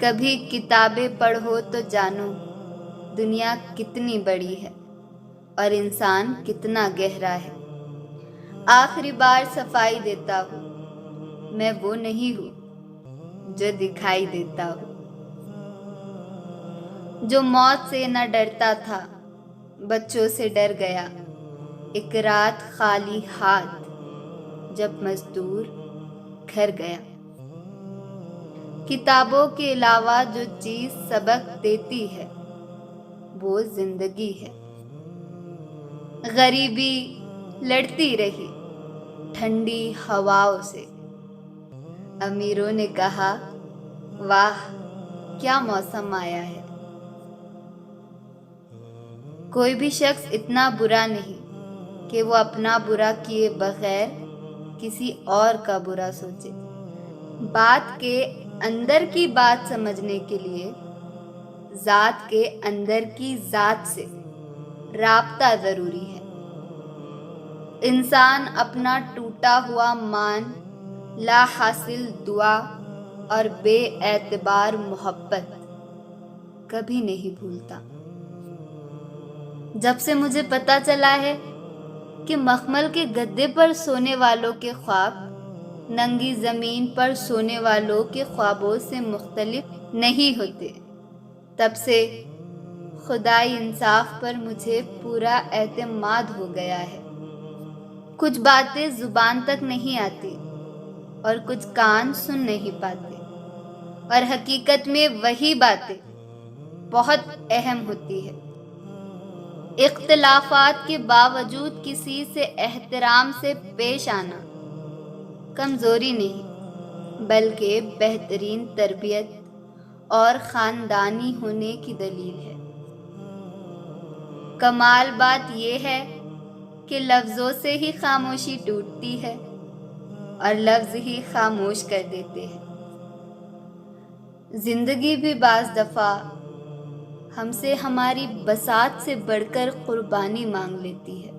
کبھی کتابیں پڑھو تو جانو دنیا کتنی بڑی ہے اور انسان کتنا گہرا ہے۔ آخری بار صفائی دیتا ہوں، میں وہ نہیں ہوں جو دکھائی دیتا ہوں۔ جو موت سے نہ ڈرتا تھا بچوں سے ڈر گیا، ایک رات خالی ہاتھ جب مزدور گھر گیا۔ کتابوں کے علاوہ جو چیز سبق دیتی ہے وہ زندگی ہے۔ غریبی لڑتی رہی ٹھنڈی ہواؤں سے، امیروں نے کہا واہ کیا موسم آیا ہے۔ کوئی بھی شخص اتنا برا نہیں کہ وہ اپنا برا کیے بغیر کسی اور کا برا سوچے۔ بات کے اندر کی بات سمجھنے کے لیے ذات کے اندر کی ذات سے رابطہ ضروری ہے۔ انسان اپنا ٹوٹا ہوا مان، لا حاصل دعا اور بے اعتبار محبت کبھی نہیں بھولتا۔ جب سے مجھے پتا چلا ہے کہ مخمل کے گدے پر سونے والوں کے خواب ننگی زمین پر سونے والوں کے خوابوں سے مختلف نہیں ہوتے، تب سے خدائی انصاف پر مجھے پورا اعتماد ہو گیا ہے۔ کچھ باتیں زبان تک نہیں آتی اور کچھ کان سن نہیں پاتے، اور حقیقت میں وہی باتیں بہت اہم ہوتی ہے۔ اختلافات کے باوجود کسی سے احترام سے پیش آنا کمزوری نہیں بلکہ بہترین تربیت اور خاندانی ہونے کی دلیل ہے۔ کمال بات یہ ہے کہ لفظوں سے ہی خاموشی ٹوٹتی ہے اور لفظ ہی خاموش کر دیتے ہیں۔ زندگی بھی بعض دفعہ ہم سے ہماری بساط سے بڑھ کر قربانی مانگ لیتی ہے۔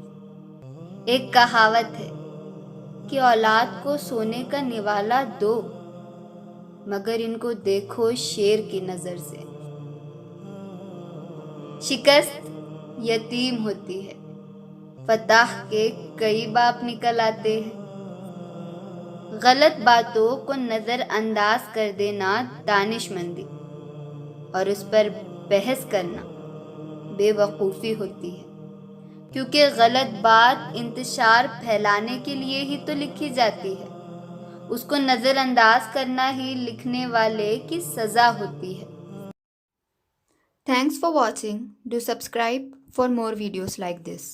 ایک کہاوت ہے کہ اولاد کو سونے کا نوالا دو مگر ان کو دیکھو شیر کی نظر سے۔ شکست یتیم ہوتی ہے، فتح کے کئی باپ نکل آتے ہیں۔ غلط باتوں کو نظر انداز کر دینا دانش مندی اور اس پر بحث کرنا بے وقوفی ہوتی ہے، کیونکہ غلط بات انتشار پھیلانے کے لیے ہی تو لکھی جاتی ہے، اس کو نظر انداز کرنا ہی لکھنے والے کی سزا ہوتی ہے۔ Thanks for watching. Do subscribe for more videos like this.